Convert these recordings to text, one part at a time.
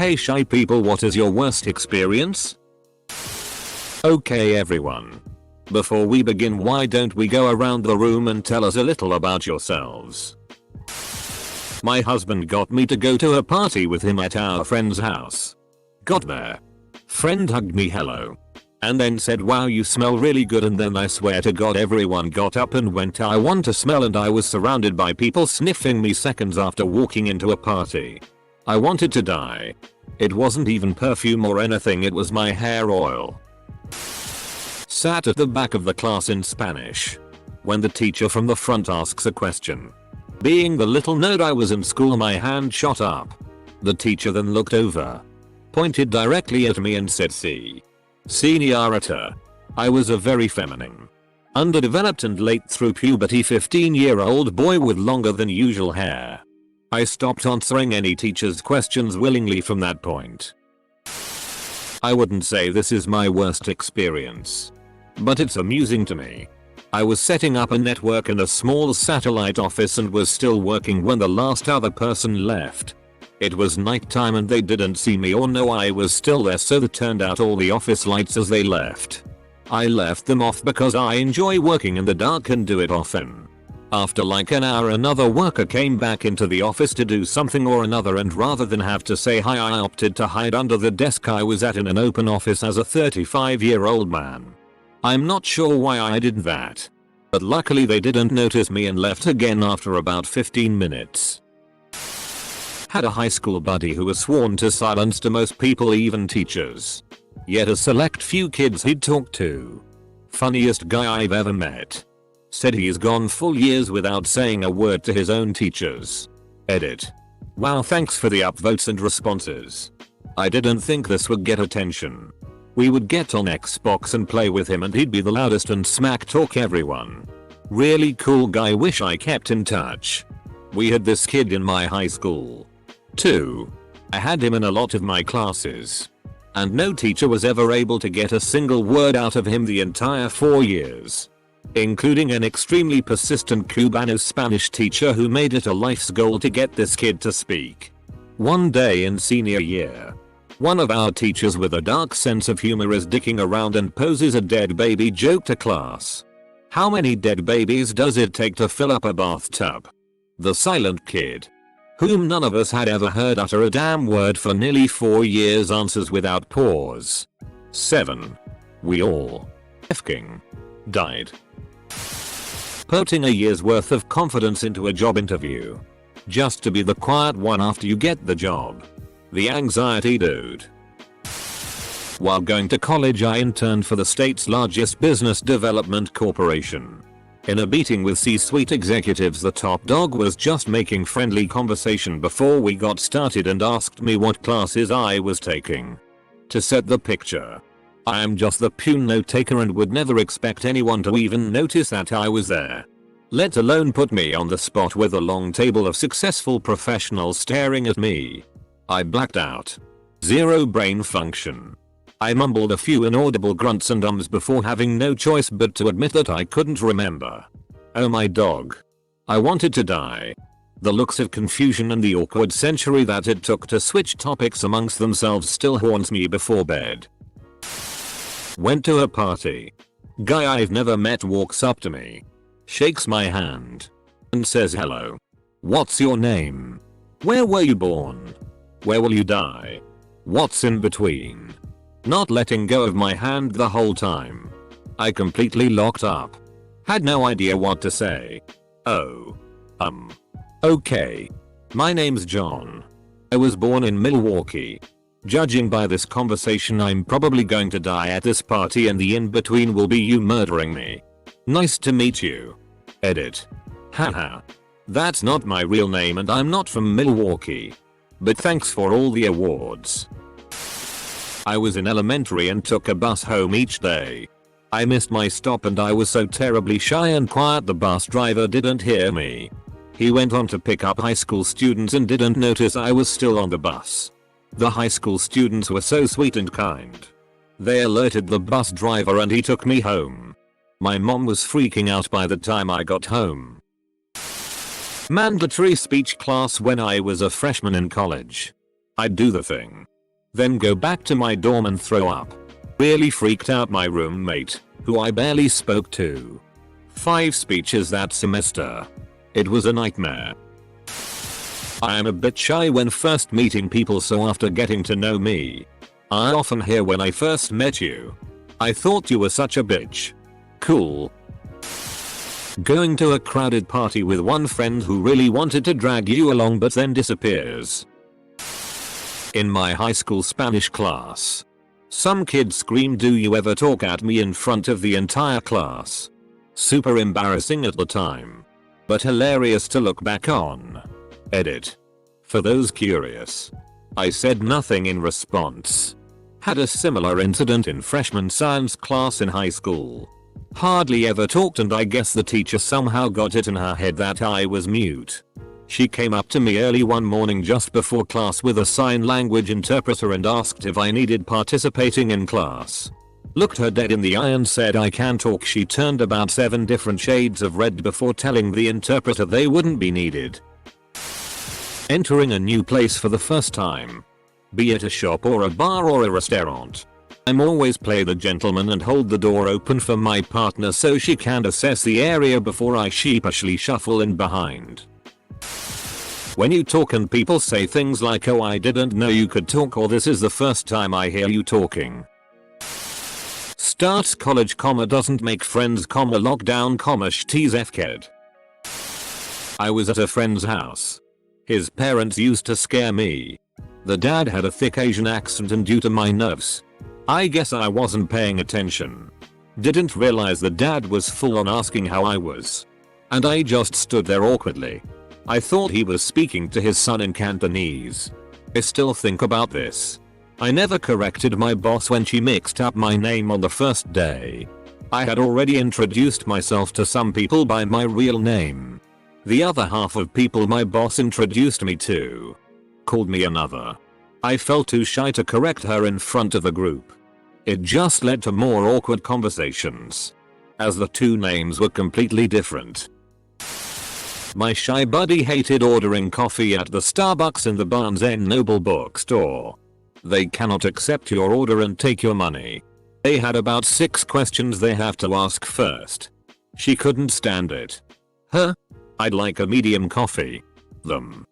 Hey shy people, what is your worst experience? Okay everyone. Before we begin, why don't we go around the room and tell us a little about yourselves? My husband got me to go to a party with him at our friend's house. Got there. Friend hugged me hello. And then said wow you smell really good, and then I swear to God everyone got up and went I want to smell, and I was surrounded by people sniffing me seconds after walking into a party. I wanted to die. It wasn't even perfume or anything, it was my hair oil. Sat at the back of the class in Spanish. When the teacher from the front asks a question. Being the little nerd I was in school, my hand shot up. The teacher then looked over. Pointed directly at me and said "Sí, señorita." I was a very feminine, underdeveloped and late through puberty 15-year-old boy with longer than usual hair. I stopped answering any teacher's questions willingly from that point. I wouldn't say this is my worst experience, but it's amusing to me. I was setting up a network in a small satellite office and was still working when the last other person left. It was nighttime and they didn't see me or know I was still there, so they turned out all the office lights as they left. I left them off because I enjoy working in the dark and do it often. After like an hour, another worker came back into the office to do something or another, and rather than have to say hi, I opted to hide under the desk I was at in an open office as a 35-year-old man. I'm not sure why I did that, but luckily they didn't notice me and left again after about 15 minutes. Had a high school buddy who was sworn to silence to most people, even teachers. Yet a select few kids he'd talk to. Funniest guy I've ever met. Said he's gone full years without saying a word to his own teachers. Edit. Wow, thanks for the upvotes and responses. I didn't think this would get attention. We would get on Xbox and play with him and he'd be the loudest and smack talk everyone. Really cool guy, wish I kept in touch. We had this kid in my high school too. I had him in a lot of my classes. And no teacher was ever able to get a single word out of him the entire 4 years. Including an extremely persistent Cubano Spanish teacher who made it a life's goal to get this kid to speak. One day in senior year, one of our teachers with a dark sense of humor is dicking around and poses a dead baby joke to class. How many dead babies does it take to fill up a bathtub? The silent kid, whom none of us had ever heard utter a damn word for nearly 4 years, answers without pause. 7. We all f***ing died. Putting a year's worth of confidence into a job interview, just to be the quiet one after you get the job. The anxiety, dude. While going to college, I interned for the state's largest business development corporation. In a meeting with C-suite executives, the top dog was just making friendly conversation before we got started and asked me what classes I was taking. To set the picture, I am just the pune note taker and would never expect anyone to even notice that I was there. Let alone put me on the spot with a long table of successful professionals staring at me. I blacked out. Zero brain function. I mumbled a few inaudible grunts and ums before having no choice but to admit that I couldn't remember. Oh my dog. I wanted to die. The looks of confusion and the awkward century that it took to switch topics amongst themselves still haunts me before bed. Went to a party. Guy I've never met walks up to me, shakes my hand, and says hello. What's your name? Where were you born? Where will you die? What's in between? Not letting go of my hand the whole time. I completely locked up. Had no idea what to say. Oh. Okay. My name's John. I was born in Milwaukee. Judging by this conversation, I'm probably going to die at this party and the in-between will be you murdering me. Nice to meet you. Edit. Haha. That's not my real name and I'm not from Milwaukee. But thanks for all the awards. I was in elementary and took a bus home each day. I missed my stop and I was so terribly shy and quiet the bus driver didn't hear me. He went on to pick up high school students and didn't notice I was still on the bus. The high school students were so sweet and kind. They alerted the bus driver and he took me home. My mom was freaking out by the time I got home. Mandatory speech class when I was a freshman in college. I'd do the thing then go back to my dorm and throw up. Really freaked out my roommate, who I barely spoke to. 5 speeches that semester. It was a nightmare. I am a bit shy when first meeting people, so after getting to know me, I often hear when I first met you, I thought you were such a bitch. Cool. Going to a crowded party with one friend who really wanted to drag you along but then disappears. In my high school Spanish class, some kid screamed, "Do you ever talk at me?" in front of the entire class. Super embarrassing at the time, but hilarious to look back on. Edit. For those curious, I said nothing in response. Had a similar incident in freshman science class in high school. Hardly ever talked, and I guess the teacher somehow got it in her head that I was mute. She came up to me early one morning just before class with a sign language interpreter and asked if I needed participating in class. Looked her dead in the eye and said I can talk. She turned about 7 different shades of red before telling the interpreter they wouldn't be needed. Entering a new place for the first time, be it a shop or a bar or a restaurant, I'm always play the gentleman and hold the door open for my partner so she can assess the area before I sheepishly shuffle in behind. When you talk and people say things like, "Oh, I didn't know you could talk," or "This is the first time I hear you talking." Starts college, doesn't make friends, lockdown, sh*ts fked. I was at a friend's house. His parents used to scare me. The dad had a thick Asian accent, and due to my nerves, I guess I wasn't paying attention. Didn't realize the dad was full on asking how I was. And I just stood there awkwardly. I thought he was speaking to his son in Cantonese. I still think about this. I never corrected my boss when she mixed up my name on the first day. I had already introduced myself to some people by my real name. The other half of people my boss introduced me to called me another. I felt too shy to correct her in front of the group. It just led to more awkward conversations, as the 2 names were completely different. My shy buddy hated ordering coffee at the Starbucks in the Barnes & Noble bookstore. They cannot accept your order and take your money. They had about 6 questions they have to ask first. She couldn't stand it. Huh? I'd like a medium coffee. Them.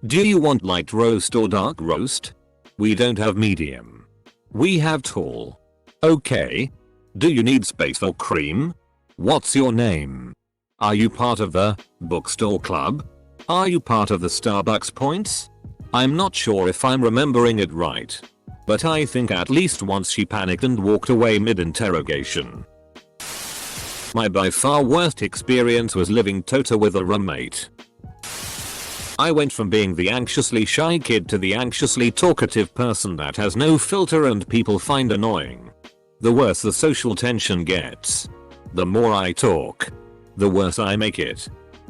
Do you want light roast or dark roast? We don't have medium. We have tall. Okay. Do you need space or cream? What's your name? Are you part of the bookstore club? Are you part of the Starbucks points? I'm not sure if I'm remembering it right, but I think at least once she panicked and walked away mid-interrogation. My by far worst experience was living Tota with a roommate. I went from being the anxiously shy kid to the anxiously talkative person that has no filter and people find annoying. The worse the social tension gets. The more I talk, the worse I make it.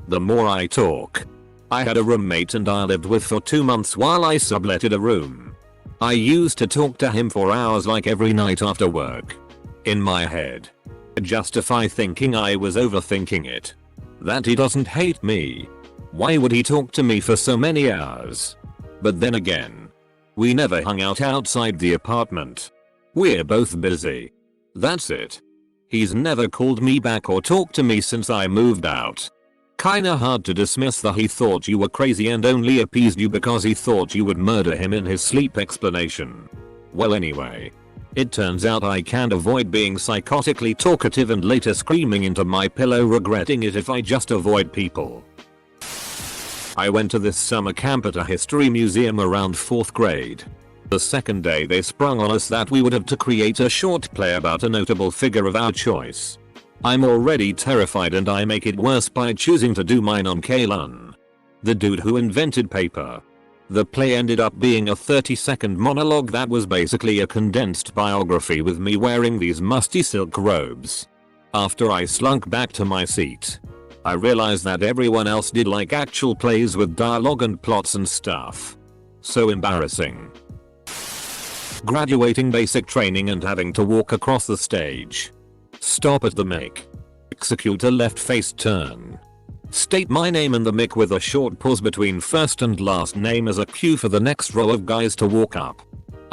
The more I talk. I had a roommate and I lived with for 2 months while I subletted a room. I used to talk to him for hours like every night after work. In my head, justify thinking I was overthinking it. That he doesn't hate me. Why would he talk to me for so many hours? But then again, we never hung out outside the apartment. We're both busy. That's it. He's never called me back or talked to me since I moved out. Kinda hard to dismiss the "he thought you were crazy and only appeased you because he thought you would murder him in his sleep" explanation. Well, anyway, it turns out I can't avoid being psychotically talkative and later screaming into my pillow regretting it if I just avoid people. I went to this summer camp at a history museum around 4th grade. The second day they sprung on us that we would have to create a short play about a notable figure of our choice. I'm already terrified and I make it worse by choosing to do mine on Kalen, the dude who invented paper. The play ended up being a 30-second monologue that was basically a condensed biography with me wearing these musty silk robes. After I slunk back to my seat, I realized that everyone else did like actual plays with dialogue and plots and stuff. So embarrassing. Graduating basic training and having to walk across the stage. Stop at the mic. Execute a left face turn. State my name in the mic with a short pause between first and last name as a cue for the next row of guys to walk up.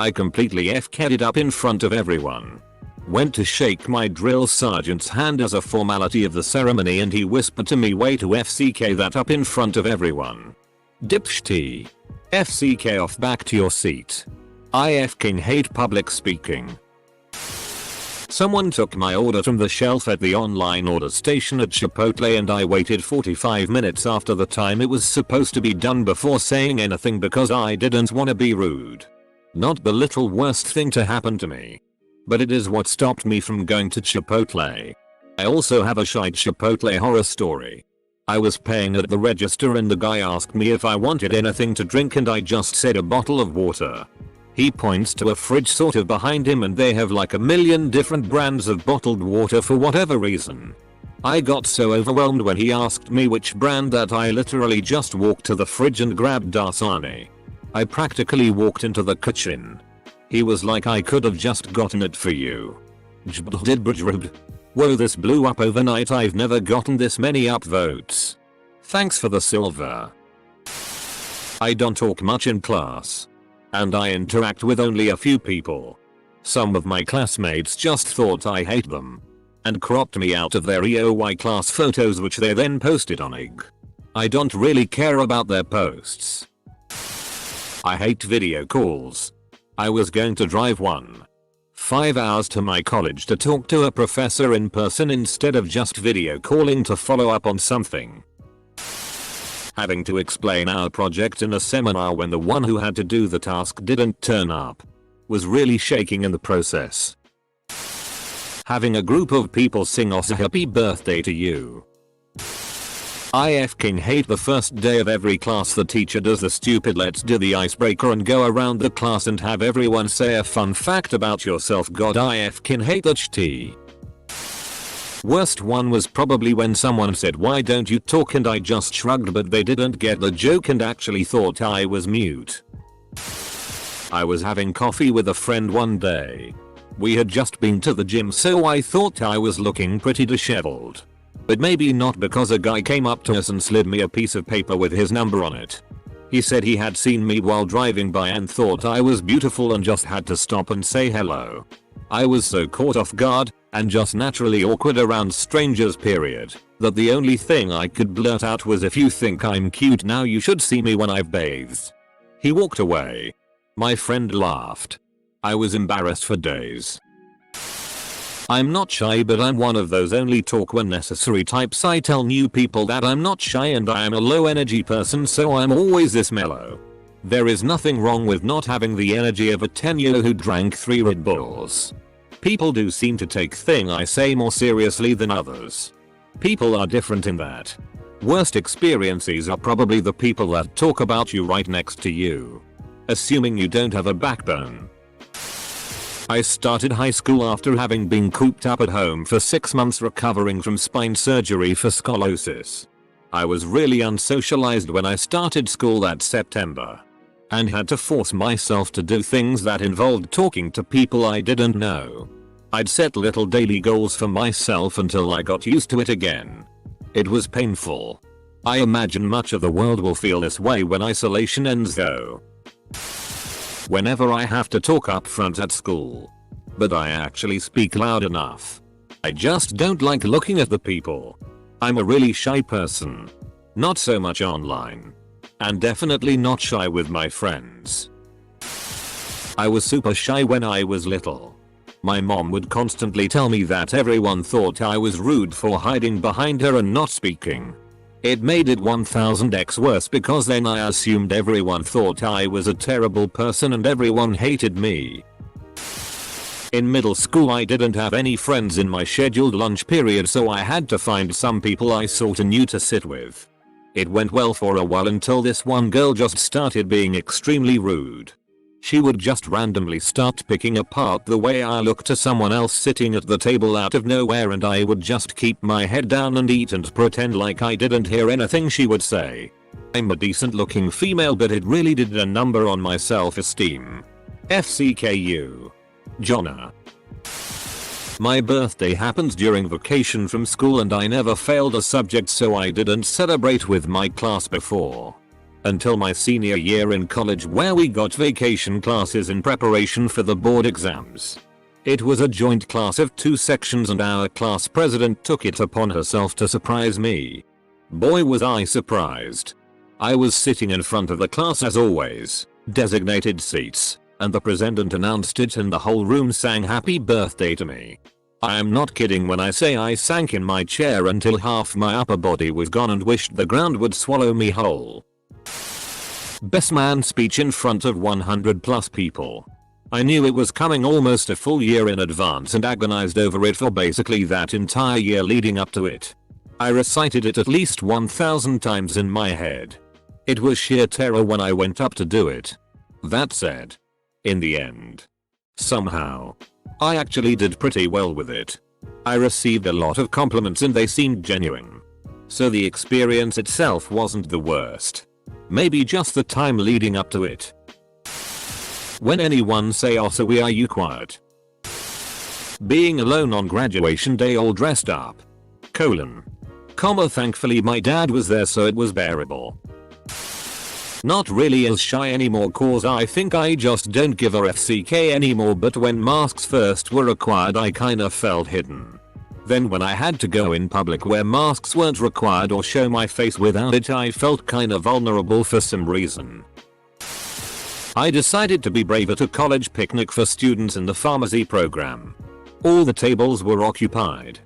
I completely FK'd it up in front of everyone. Went to shake my drill sergeant's hand as a formality of the ceremony and he whispered to me, way to FCK that up in front of everyone. Dipshit. FCK off, back to your seat. I f***ing hate public speaking. Someone took my order from the shelf at the online order station at Chipotle and I waited 45 minutes after the time it was supposed to be done before saying anything because I didn't want to be rude. Not the little worst thing to happen to me. But it is what stopped me from going to Chipotle. I also have a shite Chipotle horror story. I was paying at the register and the guy asked me if I wanted anything to drink and I just said a bottle of water. He points to a fridge sort of behind him and they have like a million different brands of bottled water for whatever reason. I got so overwhelmed when he asked me which brand that I literally just walked to the fridge and grabbed Dasani. I practically walked into the kitchen. He was like, I could have just gotten it for you. Whoa, this blew up overnight. I've never gotten this many upvotes. Thanks for the silver. I don't talk much in class. And I interact with only a few people. Some of my classmates just thought I hate them. And cropped me out of their EOY class photos which they then posted on IG. I don't really care about their posts. I hate video calls. I was going to drive 5 hours to my college to talk to a professor in person instead of just video calling to follow up on something. Having to explain our project in a seminar when the one who had to do the task didn't turn up. Was really shaking in the process. Having a group of people sing us a happy birthday to you. I f***ing hate the first day of every class the teacher does the stupid let's do the icebreaker and go around the class and have everyone say a fun fact about yourself. God, I f***ing hate that shit. Worst one was probably when someone said, why don't you talk, and I just shrugged but they didn't get the joke and actually thought I was mute. I was having coffee with a friend one day. We had just been to the gym so I thought I was looking pretty disheveled. But maybe not, because a guy came up to us and slid me a piece of paper with his number on it. He said he had seen me while driving by and thought I was beautiful and just had to stop and say hello. I was so caught off guard, and just naturally awkward around strangers period, that the only thing I could blurt out was, if you think I'm cute now you should see me when I've bathed. He walked away. My friend laughed. I was embarrassed for days. I'm not shy, but I'm one of those only talk when necessary types. I tell new people that I'm not shy and I am a low energy person, so I'm always this mellow. There is nothing wrong with not having the energy of a 10-year-old who drank 3 Red Bulls. People do seem to take thing I say more seriously than others. People are different in that. Worst experiences are probably the people that talk about you right next to you. Assuming you don't have a backbone. I started high school after having been cooped up at home for 6 months recovering from spine surgery for scoliosis. I was really unsocialized when I started school that September. And had to force myself to do things that involved talking to people I didn't know. I'd set little daily goals for myself until I got used to it again. It was painful. I imagine much of the world will feel this way when isolation ends though. Whenever I have to talk up front at school. But I actually speak loud enough. I just don't like looking at the people. I'm a really shy person. Not so much online. And definitely not shy with my friends. I was super shy when I was little. My mom would constantly tell me that everyone thought I was rude for hiding behind her and not speaking. It made it 1000x worse because then I assumed everyone thought I was a terrible person and everyone hated me. In middle school I didn't have any friends in my scheduled lunch period, so I had to find some people I sorta knew to sit with. It went well for a while until this one girl just started being extremely rude. She would just randomly start picking apart the way I look to someone else sitting at the table out of nowhere, and I would just keep my head down and eat and pretend like I didn't hear anything she would say. I'm a decent looking female, but it really did a number on my self-esteem. FCKU. Jonna. My birthday happens during vacation from school and I never failed a subject, so I didn't celebrate with my class before. Until my senior year in college, where we got vacation classes in preparation for the board exams. It was a joint class of 2 sections and our class president took it upon herself to surprise me. Boy was I surprised. I was sitting in front of the class as always, designated seats, and the president announced it and the whole room sang happy birthday to me. I am not kidding when I say I sank in my chair until half my upper body was gone and wished the ground would swallow me whole. Best man speech in front of 100 plus people. I knew it was coming almost a full year in advance and agonized over it for basically that entire year leading up to it. I recited it at least 1,000 times in my head. It was sheer terror when I went up to do it. That said, in the end, somehow, I actually did pretty well with it. I received a lot of compliments and they seemed genuine. So the experience itself wasn't the worst. Maybe just the time leading up to it. When anyone say "Oh, so are you quiet?" Being alone on graduation day all dressed up. Thankfully my dad was there so it was bearable. Not really as shy anymore cause I think I just don't give a FCK anymore, but when masks first were required I kinda felt hidden. Then when I had to go in public where masks weren't required or show my face without it I felt kinda vulnerable for some reason. I decided to be brave at a college picnic for students in the pharmacy program. All the tables were occupied.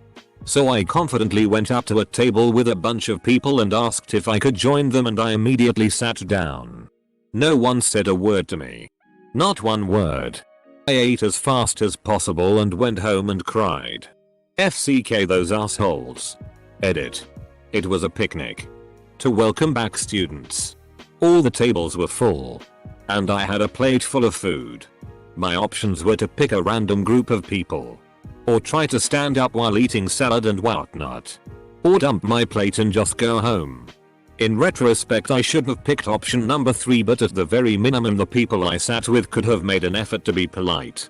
So I confidently went up to a table with a bunch of people and asked if I could join them and I immediately sat down. No one said a word to me. Not one word. I ate as fast as possible and went home and cried. FCK those assholes. Edit. It was a picnic. To welcome back students. All the tables were full. And I had a plate full of food. My options were to pick a random group of people. Or try to stand up while eating salad and whatnot. Or dump my plate and just go home. In retrospect I should have picked option number 3, but at the very minimum the people I sat with could have made an effort to be polite.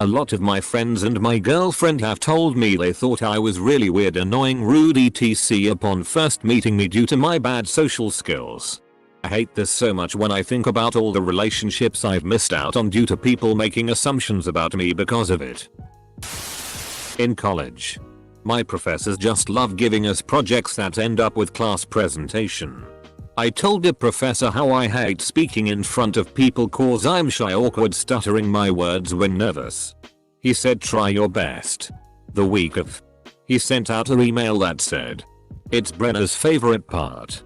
A lot of my friends and my girlfriend have told me they thought I was really weird, annoying, rude etc upon first meeting me due to my bad social skills. I hate this so much when I think about all the relationships I've missed out on due to people making assumptions about me because of it. In college, my professors just love giving us projects that end up with class presentation. I told the professor how I hate speaking in front of people cause I'm shy, awkward, stuttering my words when nervous. He said try your best. The week of, he sent out an email that said, "It's Brenna's favorite part."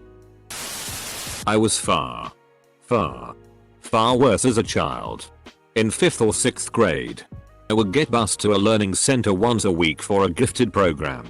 I was far worse as a child. In 5th or 6th grade, I would get bused to a learning center once a week for a gifted program.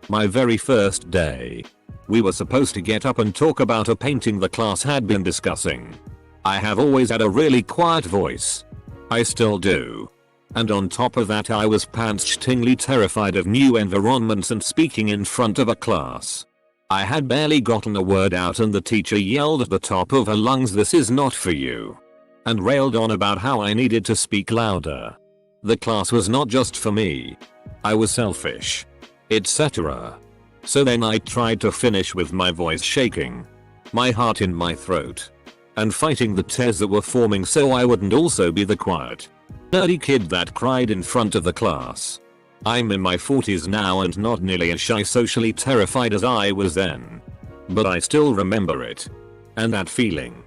My very first day, we were supposed to get up and talk about a painting the class had been discussing. I have always had a really quiet voice. I still do. And on top of that I was pants-shittingly terrified of new environments and speaking in front of a class. I had barely gotten a word out and the teacher yelled at the top of her lungs, "This is not for you," and railed on about how I needed to speak louder. The class was not just for me. I was selfish, etc. So then I tried to finish with my voice shaking, my heart in my throat, and fighting the tears that were forming so I wouldn't also be the quiet, nerdy kid that cried in front of the class. I'm in my 40s now and not nearly as shy, socially terrified as I was then. But I still remember it. And that feeling.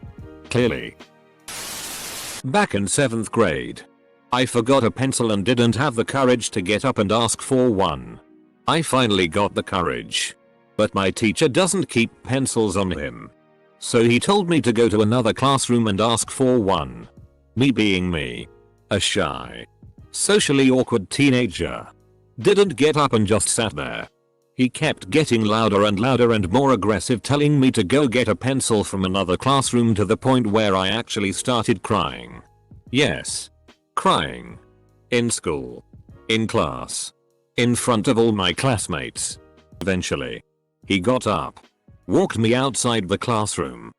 Clearly. Back in 7th grade. I forgot a pencil and didn't have the courage to get up and ask for one. I finally got the courage. But my teacher doesn't keep pencils on him. So he told me to go to another classroom and ask for one. Me being me. A shy, socially awkward teenager. Didn't get up and just sat there. He kept getting louder and louder and more aggressive, telling me to go get a pencil from another classroom to the point where I actually started crying. Yes. Crying. In school. In class. In front of all my classmates. Eventually. He got up. Walked me outside the classroom.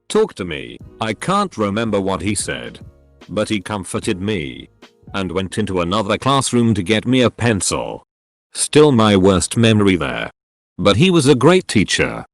Talked to me. I can't remember what he said. But he comforted me. And went into another classroom to get me a pencil. Still my worst memory there. But he was a great teacher.